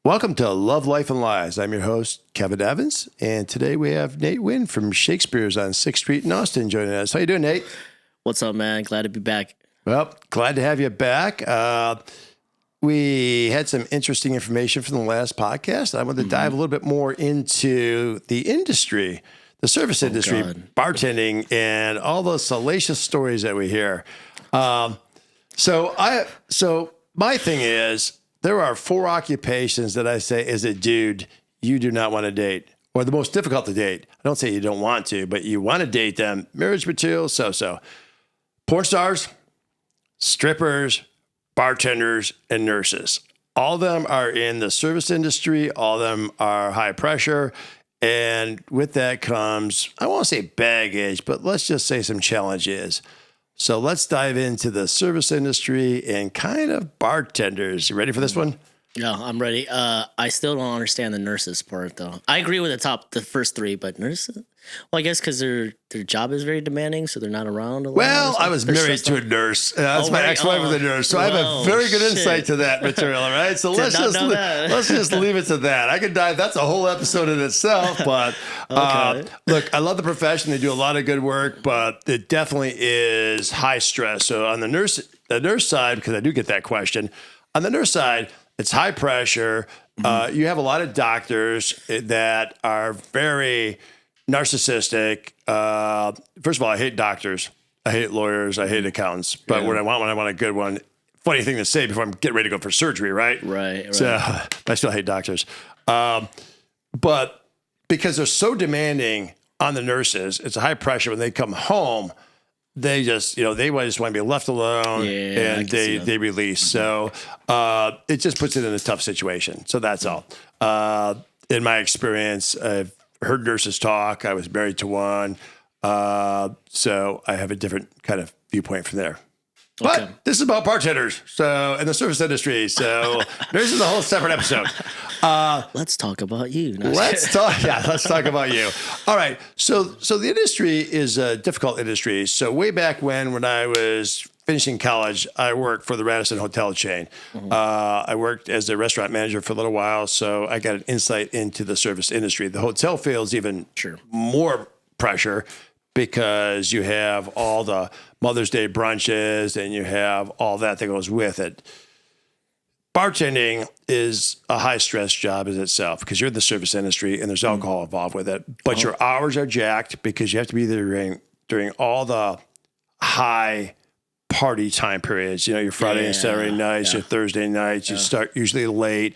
Welcome to Love, Life, and Lies. I'm your host, Kevin Evans, and today we have Nate Nguyen from Shakespeare's on 6th Street in Austin joining us. How you doing, Nate? What's up, man? Glad to be back. Well, glad to have you back. We had some interesting information from the last podcast. I want to dive a little bit more into the industry, the service industry, bartending, and all those salacious stories that we hear. So my thing is, there are 4 occupations that I say, as a dude, you do not want to date, or the most difficult to date. I don't say you don't want to, but you want to date them. Marriage material, so. Porn stars, strippers, bartenders, and nurses. All of them are in the service industry. All of them are high pressure. And with that comes, I won't say baggage, but let's just say some challenges. So let's dive into the service industry and kind of bartenders. You ready for this one? Yeah, I'm ready. I still don't understand the nurses part, though. I agree with the first 3, but nurses? Well, I guess because their job is very demanding, so they're not around a lot. Well, I was married to a nurse. That's my ex-wife was a nurse, so I have a very good insight to that material, all right? So let's just leave it to that. I could dive. That's a whole episode in itself, but look, I love the profession. They do a lot of good work, but it definitely is high stress. So on the nurse side, because I do get that question, on the nurse side, it's high pressure. You have a lot of doctors that are very narcissistic. First of all, I hate doctors. I hate lawyers. I hate accountants. But when I want a good one, funny thing to say before I'm getting ready to go for surgery, right? Right. So I still hate doctors. But because they're so demanding on the nurses, it's a high pressure. When they come home, they just, they just want to be left alone and they release. So it just puts it in a tough situation. So that's all. In my experience, I've heard nurses talk. I was married to one. So I have a different kind of viewpoint from there. But this is about bartenders, so in the service industry. So this is a whole separate episode. Let's talk about you. Let's talk about you. All right. So the industry is a difficult industry. So way back when I was finishing college, I worked for the Radisson hotel chain. I worked as a restaurant manager for a little while, so I got an insight into the service industry. The hotel feels even more pressure because you have all the Mother's Day brunches and you have all that goes with it. Bartending is a high-stress job in itself because you're in the service industry and there's alcohol involved with it. But your hours are jacked because you have to be there during all the high party time periods. Your Friday and Saturday nights, your Thursday nights. You start usually late.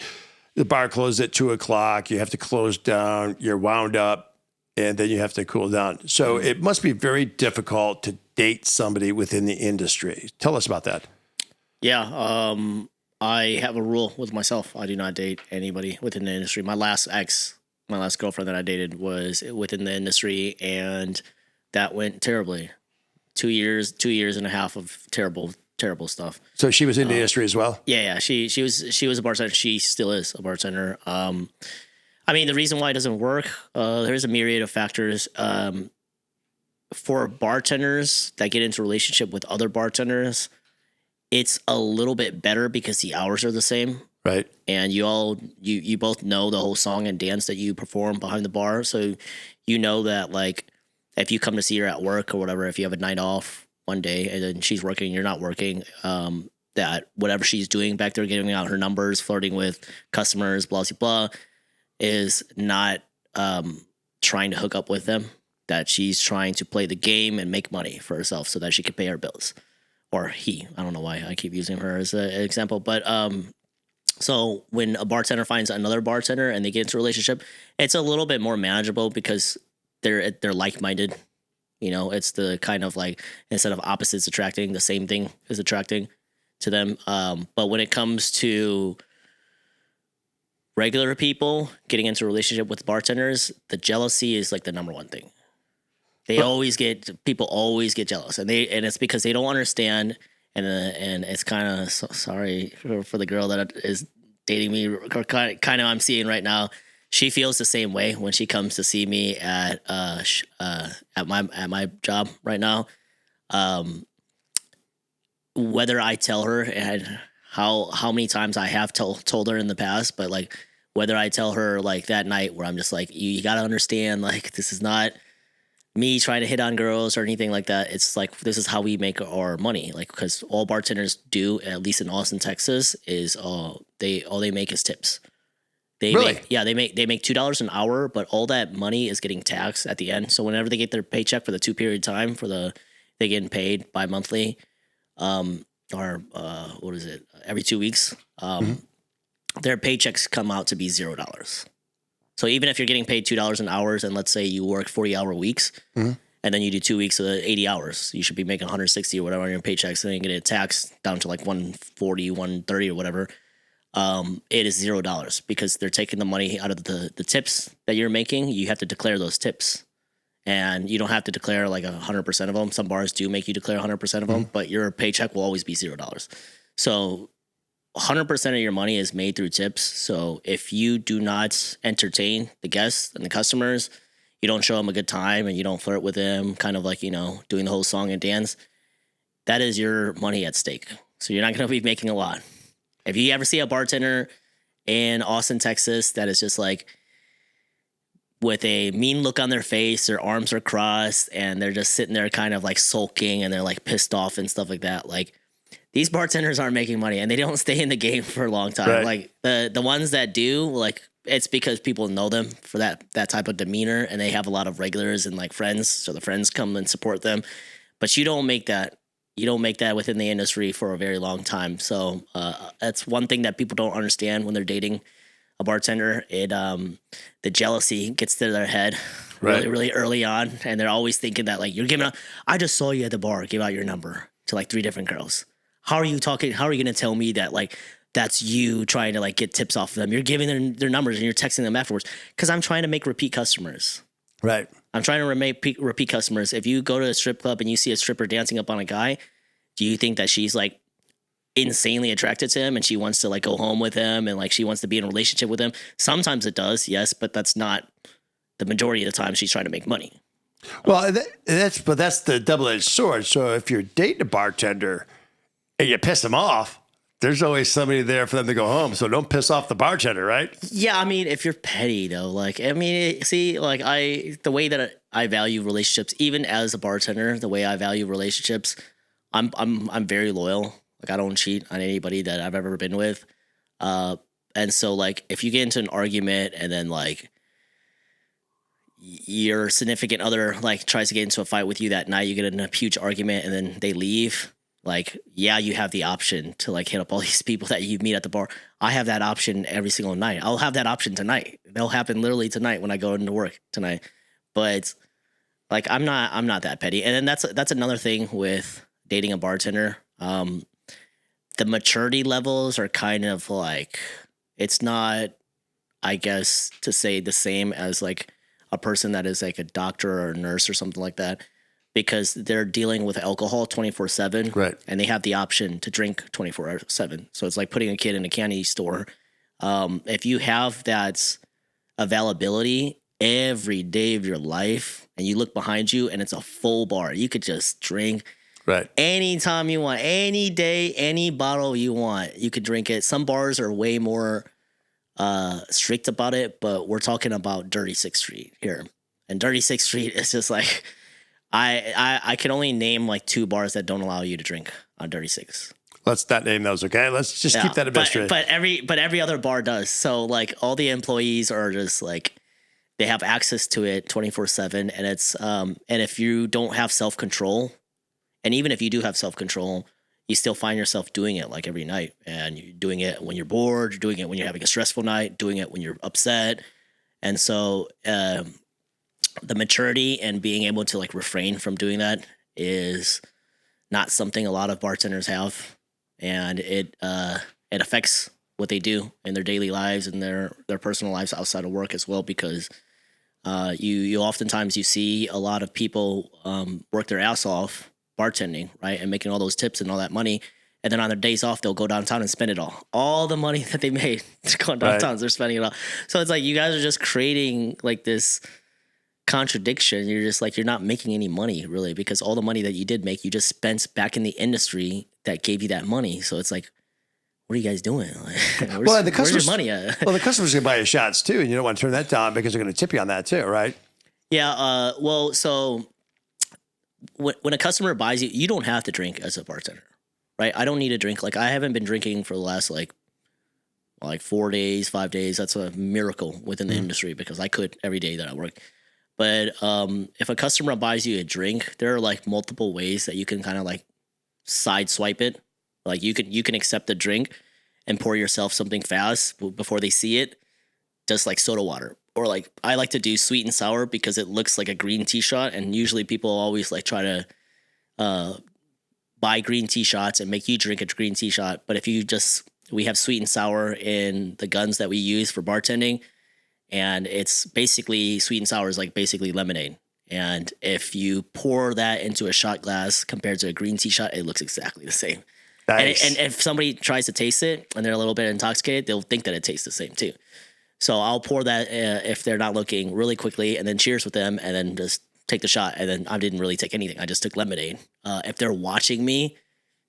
The bar closes at 2:00. You have to close down. You're wound up, and then you have to cool down. So it must be very difficult to date somebody within the industry. Tell us about that. Yeah. I have a rule with myself. I do not date anybody within the industry. My last girlfriend that I dated was within the industry, and that went terribly. 2 years and a half of terrible stuff. So she was in the industry as well? Yeah. She was a bartender. She still is a bartender. The reason why it doesn't work, there's a myriad of factors. For bartenders that get into a relationship with other bartenders, it's a little bit better because the hours are the same. Right. And you both know the whole song and dance that you perform behind the bar. So you know that, like, if you come to see her at work or whatever, if you have a night off one day and then she's working, you're not working, that whatever she's doing back there, giving out her numbers, flirting with customers, blah, blah, blah, is not trying to hook up with them, that she's trying to play the game and make money for herself so that she can pay her bills. Or he. I don't know why I keep using her as an example. But so when a bartender finds another bartender and they get into a relationship, it's a little bit more manageable because they're like-minded. It's the kind of like, instead of opposites attracting, the same thing is attracting to them. But when it comes to regular people getting into a relationship with bartenders, the jealousy is like the number one thing. People always get jealous, and it's because they don't understand, and it's kind of sorry for the girl that is dating me, or kind of I'm seeing right now. She feels the same way when she comes to see me at my job right now. Whether I tell her and how many times I have told her in the past, but like whether I tell her like that night where I'm just like, you got to understand, like, this is not me trying to hit on girls or anything like that. It's like, this is how we make our money. Like, because all bartenders do, at least in Austin, Texas, is all they make is tips. They make $2 an hour, but all that money is getting taxed at the end. So whenever they get their paycheck for the 2-period time they getting paid bi-monthly, or what is it? Every 2 weeks, their paychecks come out to be $0. So even if you're getting paid $2 an hour, and let's say you work 40-hour weeks, and then you do 2 weeks of 80 hours, you should be making 160 or whatever on your paychecks, and then you get it taxed down to like 140, 130 or whatever. It is $0 because they're taking the money out of the tips that you're making. You have to declare those tips, and you don't have to declare like 100% of them. Some bars do make you declare 100% of them, but your paycheck will always be $0. So 100% of your money is made through tips. So if you do not entertain the guests and the customers, you don't show them a good time and you don't flirt with them, kind of like, doing the whole song and dance, that is your money at stake. So you're not going to be making a lot. If you ever see a bartender in Austin, Texas, that is just like with a mean look on their face, their arms are crossed, and they're just sitting there kind of like sulking and they're like pissed off and stuff like that, like, these bartenders aren't making money and they don't stay in the game for a long time. Right. Like the ones that do, like, it's because people know them for that type of demeanor, and they have a lot of regulars and like friends. So the friends come and support them, but you don't make that within the industry for a very long time. So that's one thing that people don't understand when they're dating a bartender. The jealousy gets to their head really, really early on. And they're always thinking that like, you're giving out, I just saw you at the bar, give out your number to like 3 different girls. How are you talking? How are you going to tell me that like that's you trying to like get tips off of them? You're giving their numbers and you're texting them afterwards, because I'm trying to make repeat customers. Right. I'm trying to make repeat customers. If you go to a strip club and you see a stripper dancing up on a guy, do you think that she's like insanely attracted to him and she wants to like go home with him and like she wants to be in a relationship with him? Sometimes it does, yes, but that's not the majority of the time. She's trying to make money. Well, that's the double-edged sword. So if you're dating a bartender and you piss them off, there's always somebody there for them to go home. So don't piss off the bartender, right? Yeah, I mean, if you're petty though, like, I mean, see, like the way that I value relationships, even as a bartender, the way I value relationships, I'm very loyal. Like, I don't cheat on anybody that I've ever been with. And so like, if you get into an argument and then like your significant other like tries to get into a fight with you that night, you get in a huge argument and then they leave. Like, yeah, you have the option to like hit up all these people that you meet at the bar. I have that option every single night. I'll have that option tonight. They'll happen literally tonight when I go into work tonight. But like, I'm not that petty. And then that's another thing with dating a bartender. The maturity levels are kind of like, it's not, I guess, to say the same as like a person that is like a doctor or a nurse or something like that, because they're dealing with alcohol 24/7, right? And they have the option to drink 24/7. So it's like putting a kid in a candy store. If you have that availability every day of your life and you look behind you and it's a full bar, you could just drink anytime you want, any day, any bottle you want, you could drink it. Some bars are way more strict about it, but we're talking about Dirty Sixth Street here. And Dirty Sixth Street is just like, I can only name like 2 bars that don't allow you to drink on Dirty Six. Let's not name those, okay? Let's just keep that a mystery. But every other bar does. So like all the employees are just like, they have access to it 24/7, and it's and if you don't have self-control, and even if you do have self-control, you still find yourself doing it like every night, and you're doing it when you're bored, you're doing it when you're having a stressful night, doing it when you're upset, and so the maturity and being able to like refrain from doing that is not something a lot of bartenders have, and it affects what they do in their daily lives and their personal lives outside of work as well, because you oftentimes you see a lot of people work their ass off bartending, right, and making all those tips and all that money, and then on their days off they'll go downtown and spend it all the money that they made going downtown, they're spending it all. So it's like you guys are just creating like this contradiction. You're just like, you're not making any money really, because all the money that you did make, you just spent back in the industry that gave you that money. So it's like, what are you guys doing? Like, Well, and where's your money at? Well, the customer's going to buy you shots too, and you don't want to turn that down because they're going to tip you on that too, right? Yeah. Well, so when a customer buys you, you don't have to drink as a bartender, right? I don't need a drink. Like I haven't been drinking for the last like 4 days, 5 days. That's a miracle within the industry because I could every day that I work. But if a customer buys you a drink, there are like multiple ways that you can kind of like side swipe it. Like you can accept the drink and pour yourself something fast before they see it, just like soda water. Or like I like to do sweet and sour because it looks like a green tea shot, and usually people always like try to buy green tea shots and make you drink a green tea shot. But if you we have sweet and sour in the guns that we use for bartending, and it's basically sweet and sour is like basically lemonade. And if you pour that into a shot glass compared to a green tea shot, it looks exactly the same. Nice. And if somebody tries to taste it and they're a little bit intoxicated, they'll think that it tastes the same too. So I'll pour that if they're not looking really quickly, and then cheers with them, and then just take the shot. And then I didn't really take anything. I just took lemonade. If they're watching me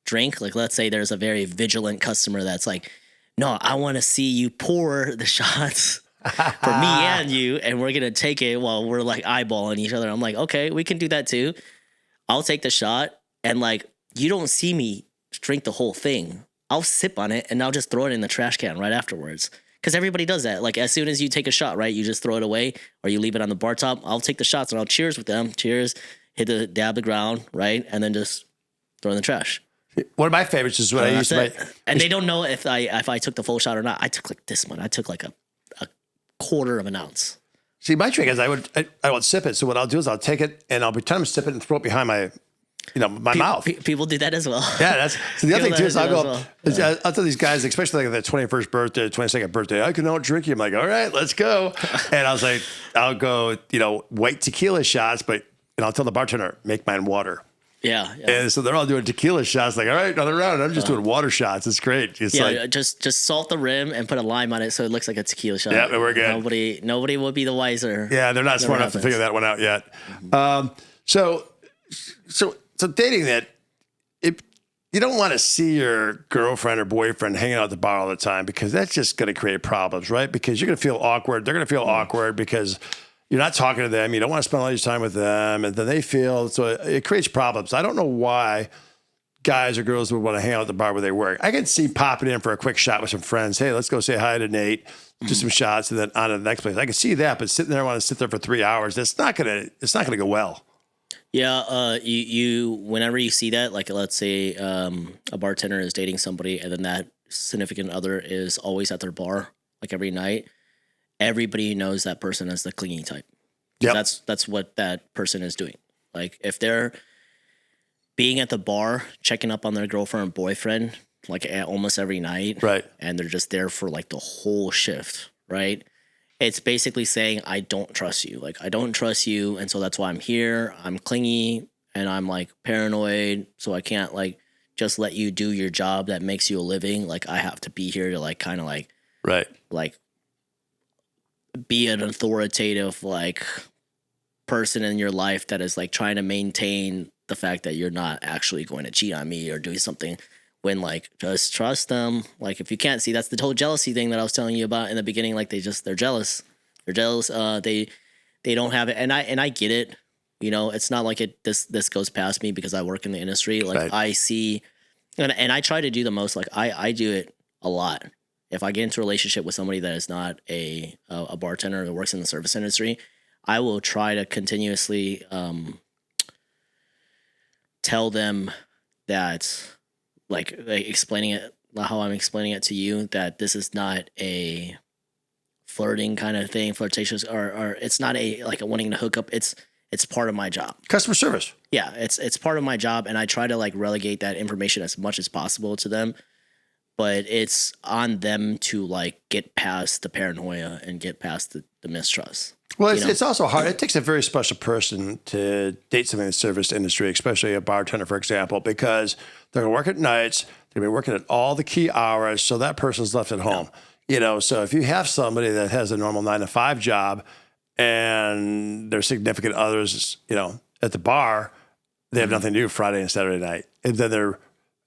drink, like let's say there's a very vigilant customer that's like, no, I want to see you pour the shots for me and you, and we're going to take it while we're like eyeballing each other. I'm like, okay, we can do that too. I'll take the shot, and like, you don't see me drink the whole thing. I'll sip on it and I'll just throw it in the trash can right afterwards. Because everybody does that. Like as soon as you take a shot, right, you just throw it away or you leave it on the bar top. I'll take the shots and I'll cheers with them. Cheers, dab the ground, right, and then just throw it in the trash. One of my favorites is what I used to and they don't know if I took the full shot or not. I took like this one. I took like a quarter of an ounce. See, my trick is I would sip it. So what I'll do is I'll take it and I'll pretend I'm sipping it and throw it behind my mouth. People do that as well. Yeah, so the other thing too is I'll go. Well. I'll tell these guys, especially like their 21st birthday, 22nd birthday, I can out drink you. I'm like, all right, let's go. And I was like, I'll go, white tequila shots, and I'll tell the bartender, make mine water. Yeah. And so they're all doing tequila shots. Like, all right, another round. I'm just doing water shots. It's great. It's like, just salt the rim and put a lime on it so it looks like a tequila shot. Yeah, we're good. Nobody will be the wiser. Yeah, they're not smart enough to figure that one out yet. So dating that, you don't want to see your girlfriend or boyfriend hanging out at the bar all the time because that's just going to create problems, right? Because you're going to feel awkward. They're going to feel awkward because you're not talking to them. You don't want to spend all your time with them. And then they feel, so it creates problems. I don't know why guys or girls would want to hang out at the bar where they work. I can see popping in for a quick shot with some friends. Hey, let's go say hi to Nate, do some shots, and then on to the next place. I can see that, but sitting there, I want to sit there for 3 hours. It's not going to go well. Yeah, you whenever you see that, like let's say a bartender is dating somebody and then that significant other is always at their bar like every night, everybody knows that person as the clingy type. Yeah, that's what that person is doing. Like if they're being at the bar, checking up on their girlfriend or boyfriend like almost every night, right, and they're just there for like the whole shift, right? It's basically saying, I don't trust you. Like, I don't trust you. And so that's why I'm here. I'm clingy and I'm like paranoid. So I can't like just let you do your job that makes you a living. Like, I have to be here to like kind of like, right, like be an authoritative like person in your life that is like trying to maintain the fact that you're not actually going to cheat on me or do something. When like just trust them. Like if you can't see, that's the whole jealousy thing that I was telling you about in the beginning. Like they're jealous. They're jealous. They don't have it, and I get it. It's not like this goes past me because I work in the industry. Like right. I see, and I try to do the most. Like I do it a lot. If I get into a relationship with somebody that is not a bartender that works in the service industry, I will try to continuously tell them that. Like explaining it, how I'm explaining it to you, that this is not a flirting kind of thing, flirtatious, or it's not a wanting to hook up. It's part of my job. Customer service. Yeah, it's part of my job, and I try to like relegate that information as much as possible to them. But it's on them to like get past the paranoia and get past the mistrust. Well, it's also hard. It takes a very special person to date somebody in the service industry, especially a bartender, for example, because they're going to work at nights. They're going to be working at all the key hours. So that person's left at home. So if you have somebody that has a normal 9-to-5 job and their significant others, at the bar, they have nothing to do Friday and Saturday night. And then they're,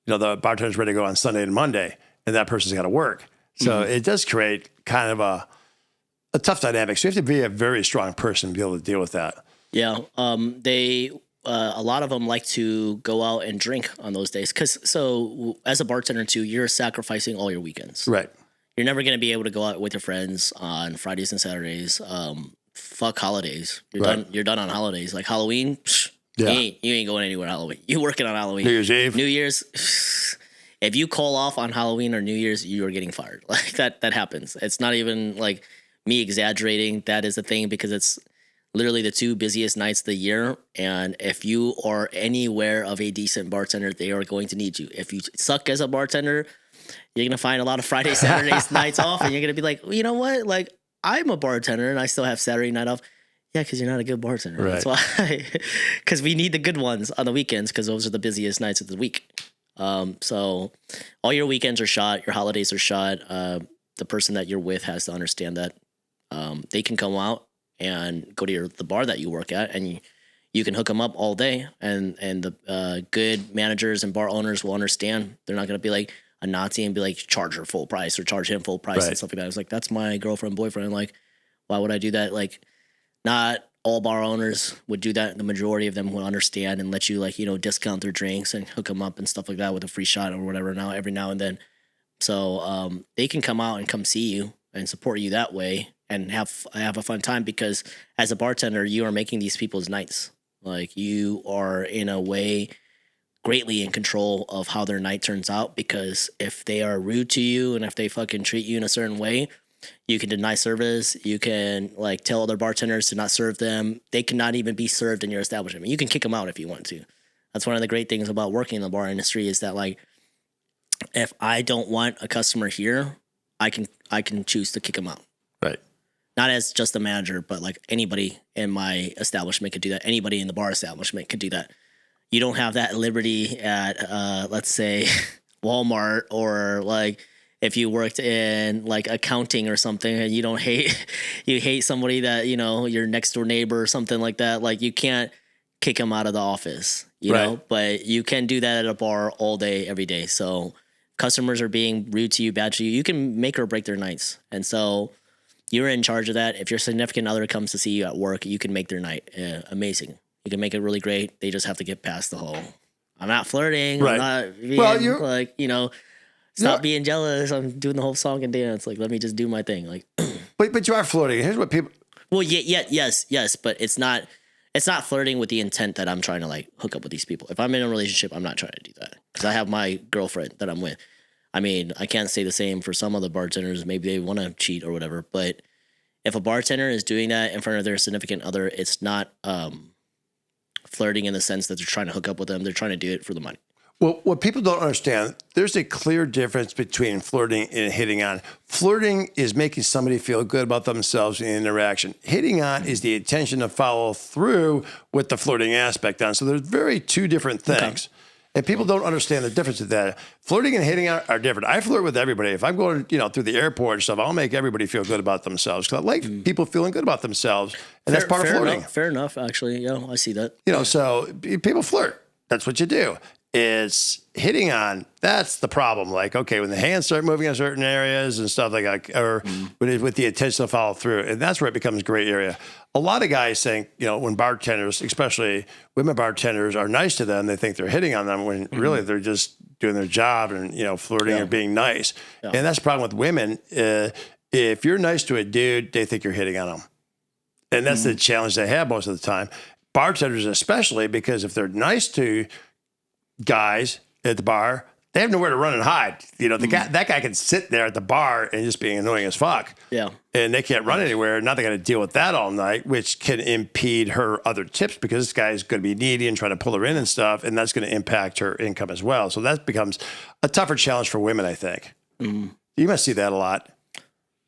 the bartender's ready to go on Sunday and Monday. and that person's got to work. So it does create kind of a tough dynamic. So you have to be a very strong person to be able to deal with that. Yeah. A lot of them like to go out and drink on those days. So as a bartender too, you're sacrificing all your weekends. Right. You're never going to be able to go out with your friends on Fridays and Saturdays. Fuck holidays. You're done on holidays. Like Halloween, you ain't going anywhere Halloween. You're working on Halloween. New Year's Eve. New Year's. If you call off on Halloween or New Year's, you are getting fired. Like that happens. It's not even like me exaggerating. That is a thing because it's literally the 2 busiest nights of the year. And if you are anywhere of a decent bartender, they are going to need you. If you suck as a bartender, you're going to find a lot of Friday, Saturdays nights off. And you're going to be like, well, you know what? Like, I'm a bartender and I still have Saturday night off. Yeah, because you're not a good bartender. Right. That's why. Because we need the good ones on the weekends because those are the busiest nights of the week. So all your weekends are shot. Your holidays are shot. The person that you're with has to understand that they can come out and go to the bar that you work at, and you can hook them up all day. And the good managers and bar owners will understand. They're not going to be like a Nazi and be like, charge her full price or charge him full price and stuff like that. It's like, that's my girlfriend, boyfriend. Like, why would I do that? Like, not all bar owners would do that. The majority of them will understand and let you, like, you know, discount their drinks and hook them up and stuff like that with a free shot or whatever every now and then. So they can come out and come see you and support you that way and have a fun time, because as a bartender, you are making these people's nights. Like, you are in a way greatly in control of how their night turns out, because if they are rude to you and if they fucking treat you in a certain way, you can deny service. You can like tell other bartenders to not serve them. They cannot even be served in your establishment. You can kick them out if you want to. That's one of the great things about working in the bar industry, is that, like, if I don't want a customer here, I can choose to kick them out. Right. Not as just a manager, but like anybody in my establishment could do that. Anybody in the bar establishment could do that. You don't have that liberty at, let's say, Walmart, or like if you worked in like accounting or something and you hate somebody that, you know, your next door neighbor or something like that. Like, you can't kick them out of the office, you know, but you can do that at a bar all day, every day. So customers are being rude to you, bad to you, you can make or break their nights. And so you're in charge of that. If your significant other comes to see you at work, you can make their night amazing. You can make it really great. They just have to get past the whole, I'm not flirting. Right. I'm not being, like, you know, stop being jealous. I'm doing the whole song and dance. Like, let me just do my thing. Like, but you are flirting. Here's what people. Well, yes, but it's not flirting with the intent that I'm trying to like hook up with these people. If I'm in a relationship, I'm not trying to do that, because I have my girlfriend that I'm with. I mean, I can't say the same for some other bartenders. Maybe they want to cheat or whatever. But if a bartender is doing that in front of their significant other, it's not flirting in the sense that they're trying to hook up with them. They're trying to do it for the money. Well, what people don't understand, there's a clear difference between flirting and hitting on. Flirting is making somebody feel good about themselves in interaction. Hitting on is the intention to follow through with the flirting aspect on. So there's two different things. Okay. And people don't understand the difference of that. Flirting and hitting on are different. I flirt with everybody. If I'm going, through the airport and stuff, I'll make everybody feel good about themselves, because I like people feeling good about themselves, and that's part of flirting. Fair enough, actually. Yeah, I see that. So people flirt. That's what you do. It's hitting on, that's the problem. Like, okay, when the hands start moving in certain areas and stuff like that, or with the intention to follow through, and that's where it becomes a gray area. A lot of guys think, when bartenders, especially women bartenders, are nice to them, they think they're hitting on them, when really they're just doing their job and, flirting or being nice. Yeah. And that's the problem with women. If you're nice to a dude, they think you're hitting on them. And that's the challenge they have most of the time. Bartenders especially, because if they're nice to guys at the bar, they have nowhere to run and hide. That guy can sit there at the bar and just being annoying as fuck. Yeah. And they can't run anywhere. Now they got to deal with that all night, which can impede her other tips, because this guy's going to be needy and trying to pull her in and stuff, and that's going to impact her income as well. So that becomes a tougher challenge for women, I think. You must see that a lot.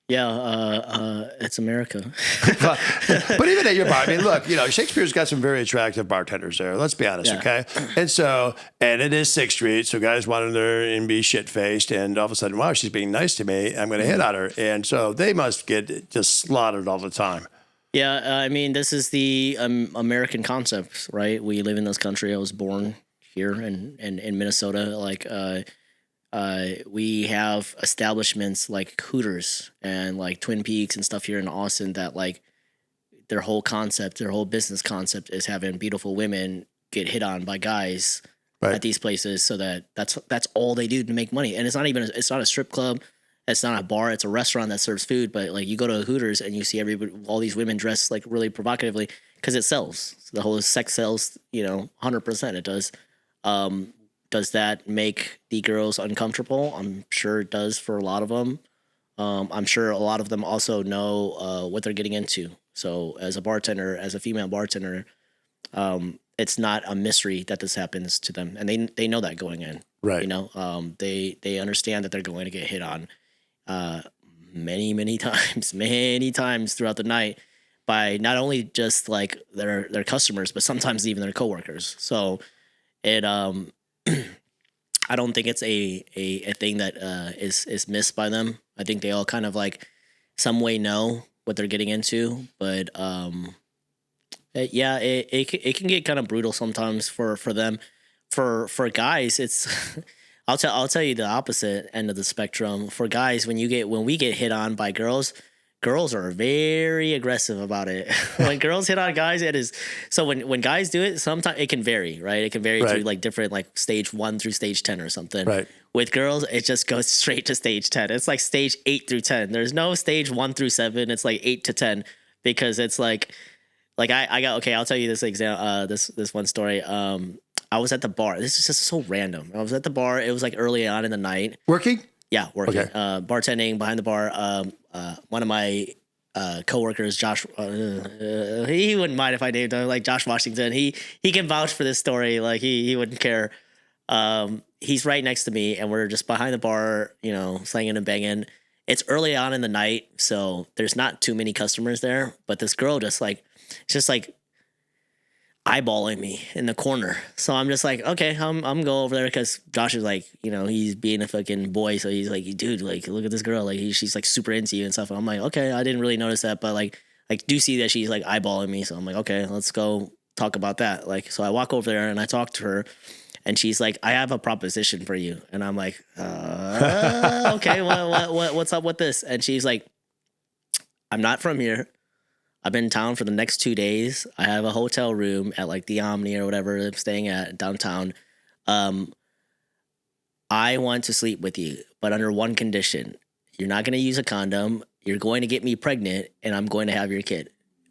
Yeah, it's America. but even at your bar, I mean, look, Shakespeare's got some very attractive bartenders there. Let's be honest, okay? And it is 6th Street, so guys want in there and be shit-faced, and all of a sudden, wow, she's being nice to me, I'm going to hit on her. And so they must get just slaughtered all the time. Yeah, I mean, this is the American concept, right? We live in this country. I was born here in Minnesota. Like, We have establishments like Hooters and like Twin Peaks and stuff here in Austin that like their whole business concept is having beautiful women get hit on by guys at these places, so that's all they do to make money. And it's not a strip club, it's not a bar, it's a restaurant that serves food. But like you go to Hooters and you see all these women dressed like really provocatively because it sells. So the whole sex sells, 100% it does. Does that make the girls uncomfortable? I'm sure it does for a lot of them. I'm sure a lot of them also know what they're getting into. So as a female bartender, it's not a mystery that this happens to them, and they know that going in. Right. They understand that they're going to get hit on many times throughout the night by not only just like their customers, but sometimes even their coworkers. So it I don't think it's a thing that is missed by them. I think they all kind of like some way know what they're getting into, but it can get kind of brutal sometimes for them. For guys, it's I'll tell you the opposite end of the spectrum. For guys, when we get hit on by girls are very aggressive about it. When girls hit on guys, it is so when guys do it, sometimes it can vary, right? It can vary through like different like stage 1 through stage 10 or something. Right. With girls, it just goes straight to stage 10. It's like stage 8 through 10. There's no stage 1 through 7. It's like 8 to 10 because it's like I got okay. I'll tell you this example. This one story. I was at the bar. This is just so random. I was at the bar. It was like early on in the night. Working? Yeah, working. Okay. Bartending behind the bar. One of my coworkers, Josh, he wouldn't mind if I named him, like Josh Washington. He can vouch for this story. Like he wouldn't care. He's right next to me, and we're just behind the bar, slanging and banging. It's early on in the night, so there's not too many customers there. But this girl just eyeballing me in the corner. So I'm just like, okay, I'm go over there because Josh is like, he's being a fucking boy. So he's like, dude, like, look at this girl. Like she's like super into you and stuff. And I'm like, okay, I didn't really notice that, but like do see that she's like eyeballing me. So I'm like, okay, let's go talk about that. Like, so I walk over there and I talk to her and she's like, I have a proposition for you. And I'm like, okay, what's up with this? And she's like, I'm not from here. I've been in town for the next 2 days. I have a hotel room at like the Omni or whatever I'm staying at downtown. I want to sleep with you, but under one condition. You're not going to use a condom. You're going to get me pregnant and I'm going to have your kid.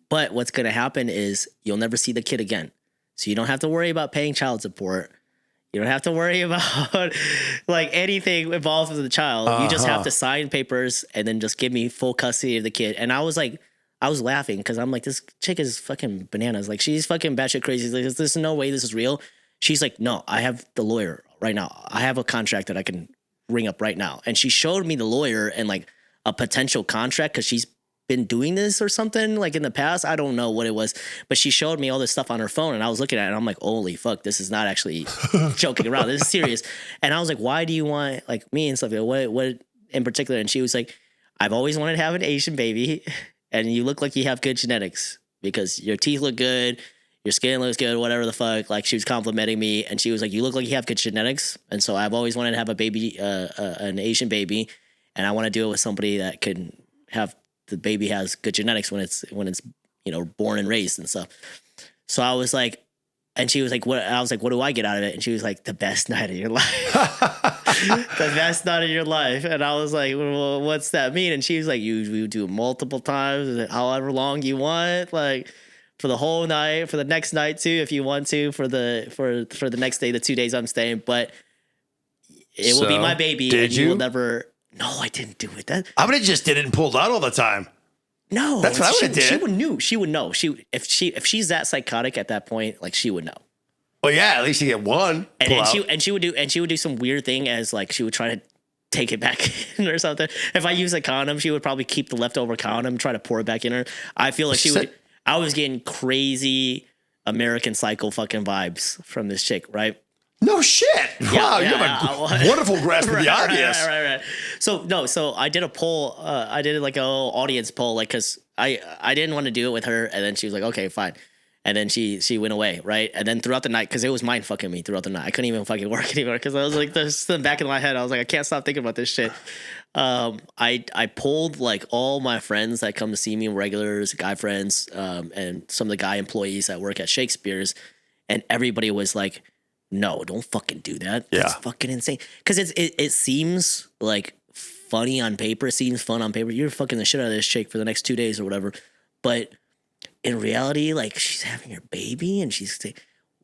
But what's going to happen is you'll never see the kid again. So you don't have to worry about paying child support. You don't have to worry about like anything involved with the child. You just have to sign papers and then just give me full custody of the kid. And I was laughing because I'm like, this chick is fucking bananas. Like, she's fucking batshit crazy. Like, there's no way this is real. She's like, no, I have the lawyer right now. I have a contract that I can ring up right now. And she showed me the lawyer and like a potential contract because she's been doing this or something like in the past. I don't know what it was, but she showed me all this stuff on her phone and I was looking at it and I'm like, holy fuck, this is not actually joking around. This is serious. And I was like, why do you want like me and stuff? What in particular? And she was like, I've always wanted to have an Asian baby. And you look like you have good genetics because your teeth look good, your skin looks good, whatever the fuck. Like, she was complimenting me and she was like, you look like you have good genetics. And so I've always wanted to have a baby, an Asian baby. And I want to do it with somebody that can have the baby has good genetics when it's born and raised and stuff. So I was like, and she was like, what? I was like, what do I get out of it? And she was like, the best night of your life. The best night of your life. And I was like, well, what's that mean? And she was like, you do it multiple times, however long you want, like for the whole night, for the next night too, if you want to, for the next day, the 2 days I'm staying, but it will be my baby. Did you? Will never. No, I didn't do it. I would have just did it and pulled out all the time. No, that's what I would have did. She would know. If she's that psychotic at that point, like, she would know. Well, yeah, at least you get one. And she would do some weird thing as like she would try to take it back in or something. If I use a condom, she would probably keep the leftover condom, try to pour it back in her. I feel like I was getting crazy American Psycho fucking vibes from this chick, right? No shit. Wow, you have a wonderful grasp of the obvious. Right. So I did a poll. I did like a audience poll, like, because I didn't want to do it with her, and then she was like, okay, fine. And then she went away, right? And then throughout the night, because it was mind fucking me throughout the night. I couldn't even fucking work anymore because I was like, this in the back of my head. I was like, I can't stop thinking about this shit. I pulled like all my friends that come to see me, regulars, guy friends, and some of the guy employees that work at Shakespeare's, and everybody was like, no, don't fucking do that. That's fucking insane. Because it seems like funny on paper. It seems fun on paper. You're fucking the shit out of this chick for the next 2 days or whatever. But in reality, like, she's having your baby and she's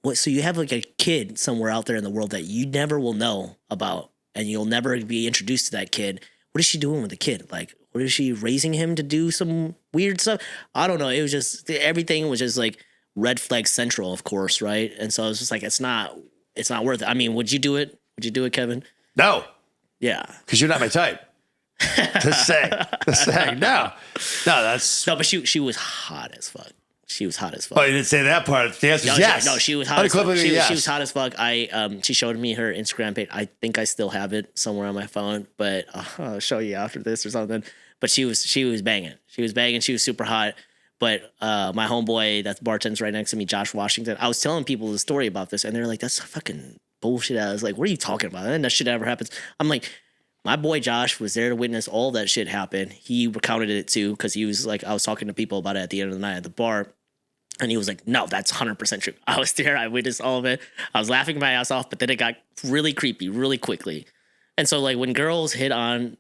what? So you have like a kid somewhere out there in the world that you never will know about, and you'll never be introduced to that kid. What is she doing with the kid? Like, what is she raising him to do some weird stuff? I don't know. It was just, everything was just like red flag central, of course, right? And so I was just like, it's not worth it. I mean, would you do it? Would you do it, Kevin? No. Yeah. Because you're not my type. The saying. No, that's... No, but she was hot as fuck. She was hot as fuck. Oh, you didn't say that part. The answer is yes. She was hot as fuck. She yes. was hot as fuck. She showed me her Instagram page. I think I still have it somewhere on my phone, but I'll show you after this or something. But she was banging. She was banging. She was super hot. But my homeboy that's bartends right next to me, Josh Washington, I was telling people the story about this, and they're like, that's fucking bullshit. I was like, what are you talking about? And that shit ever happens. I'm like, my boy Josh was there to witness all that shit happen. He recounted it too, because he was like, I was talking to people about it at the end of the night at the bar, and he was like, no, that's 100% true. I was there. I witnessed all of it. I was laughing my ass off, but then it got really creepy really quickly. And so, like, when girls hit on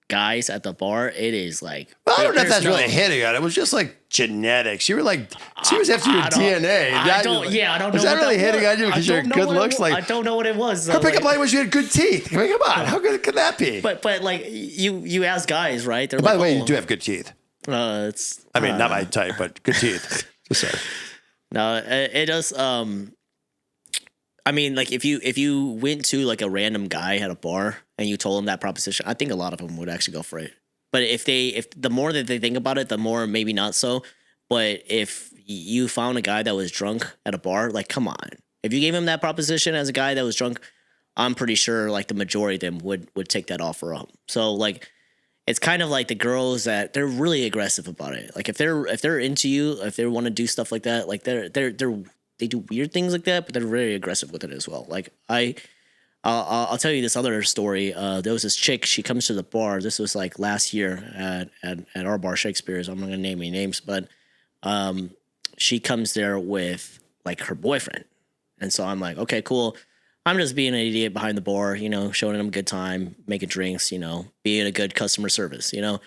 guys at the bar, it is like... Well, I don't know if that's really hitting on it. It was just like genetics. You were like, she was after your DNA. I don't know. Was that really hitting on you because your good looks? Like, I don't know what it was. Her pickup line was you had good teeth. I mean, come on. How good could that be? But like, you ask guys, right? They're by the way, you do have good teeth. It's... I mean, not my type, but good teeth. Just sorry. No, it does... I mean, like, if you went to like a random guy at a bar and you told him that proposition, I think a lot of them would actually go for it. But if the more that they think about it, the more maybe not so. But if you found a guy that was drunk at a bar, like, come on. If you gave him that proposition as a guy that was drunk, I'm pretty sure like the majority of them would take that offer up. So like, it's kind of like the girls that they're really aggressive about it. Like if they're into you, if they want to do stuff like that, like they do weird things like that, but they're very aggressive with it as well. Like I'll tell you this other story. There was this chick. She comes to the bar. This was like last year at our bar, Shakespeare's. I'm not gonna name any names, but she comes there with like her boyfriend, and so I'm like, okay, cool. I'm just being an idiot behind the bar, you know, showing them a good time, making drinks, you know, being a good customer service, you know.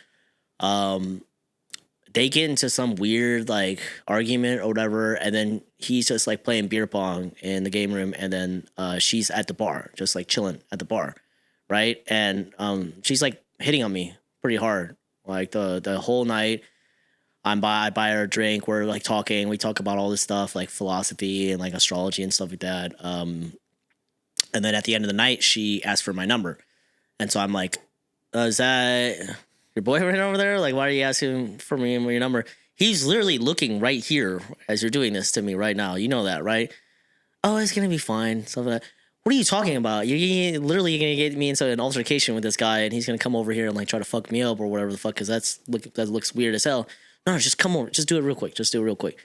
They get into some weird like argument or whatever, and then he's just like playing beer pong in the game room, and then she's at the bar, just like chilling at the bar, right? And she's like hitting on me pretty hard, like the whole night. I buy her a drink. We're like talking. We talk about all this stuff like philosophy and like astrology and stuff like that. And then at the end of the night, she asked for my number, and so I'm like, "Is that your boyfriend over there? Like, why are you asking for me and your number?" He's literally looking right here as you're doing this to me right now. You know that, right? Oh, it's going to be fine. Stuff like that. What are you talking about? You're literally going to get me into an altercation with this guy, and he's going to come over here and like try to fuck me up or whatever the fuck, because that looks weird as hell. No, just come over. Just do it real quick. Just do it real quick.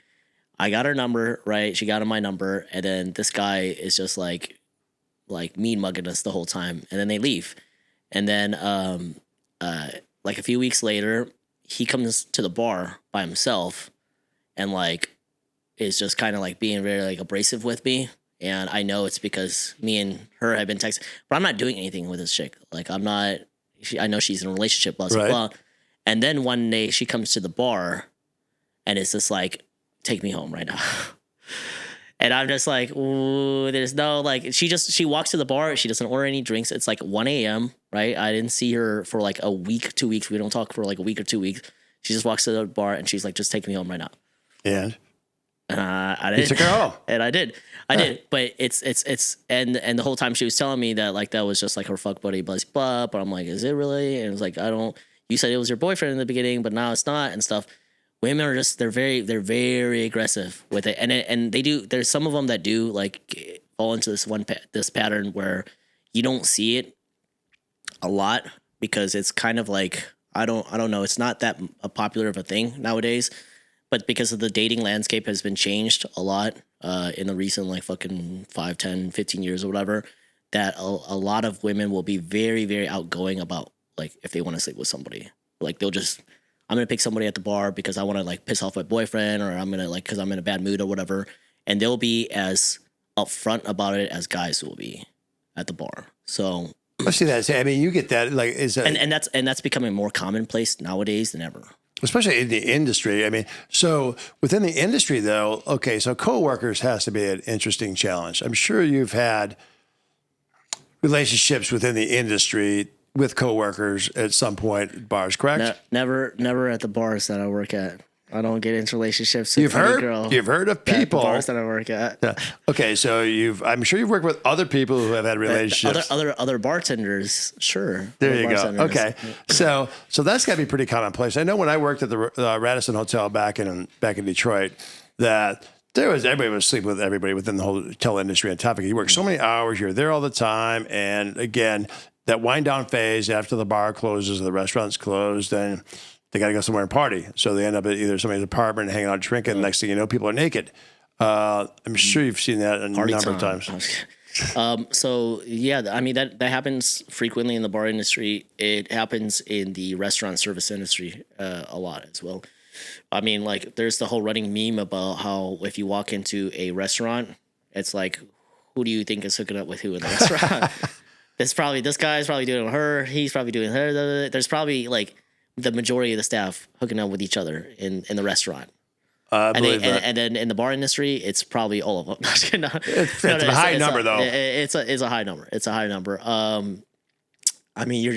I got her number, right? She got my number, and then this guy is just like mean mugging us the whole time, and then they leave. And then like a few weeks later, he comes to the bar by himself and like is just kind of like being very like abrasive with me. And I know it's because me and her have been texting, but I'm not doing anything with this chick. Like I'm not, I know she's in a relationship, blah, blah, blah. And then one day she comes to the bar and it's just like, take me home right now. And I'm just like, ooh, there's no, like, she walks to the bar. She doesn't order any drinks. It's like 1 a.m., right? I didn't see her for like a week, 2 weeks. We don't talk for like a week or 2 weeks. She just walks to the bar and she's like, just take me home right now. And? I did. You took her home. And I did. I did. But it's, and the whole time she was telling me that like, that was just like her fuck buddy, blah, blah. But I'm like, is it really? And it was like, you said it was your boyfriend in the beginning, but now it's not and stuff. Women are just, they're very aggressive with it. And they do, there's some of them that do like fall into this pattern where you don't see it a lot because it's kind of like, I don't know. It's not that popular of a thing nowadays, but because of the dating landscape has been changed a lot in the recent like fucking 5, 10, 15 years or whatever, that a lot of women will be very, very outgoing about like if they want to sleep with somebody. Like they'll just, I'm going to pick somebody at the bar because I want to like piss off my boyfriend, or I'm going to like, because I'm in a bad mood or whatever. And they'll be as upfront about it as guys will be at the bar. So I see that. I mean, you get that. Like, and that's becoming more commonplace nowadays than ever. Especially in the industry. I mean, so within the industry, though, okay, so coworkers has to be an interesting challenge. I'm sure you've had relationships within the industry with coworkers at some point at bars, correct? Never at the bars that I work at. I don't get into relationships with you've heard of people at the bars that I work at. Yeah. Okay, so I'm sure you've worked with other people who have had relationships. Other bartenders, sure. There you go. Okay, so that's got to be pretty commonplace. I know when I worked at the Radisson Hotel back in Detroit, that everybody was sleeping with everybody within the hotel industry on top of it. You work so many hours, you're there all the time, and again, that wind down phase after the bar closes or the restaurant's closed, and they got to go somewhere and party. So they end up at either somebody's apartment hanging out drinking. Mm. Next thing you know, people are naked. I'm sure you've seen that a number of times. So yeah, I mean, that happens frequently in the bar industry. It happens in the restaurant service industry a lot as well. I mean, like there's the whole running meme about how if you walk into a restaurant, it's like, who do you think is hooking up with who in the restaurant? This guy's probably doing her. He's probably doing her. There's probably like the majority of the staff hooking up with each other in the restaurant. And then in the bar industry, it's probably all of them. It's a high number, though. It's a high number. It's a high number. I mean, you're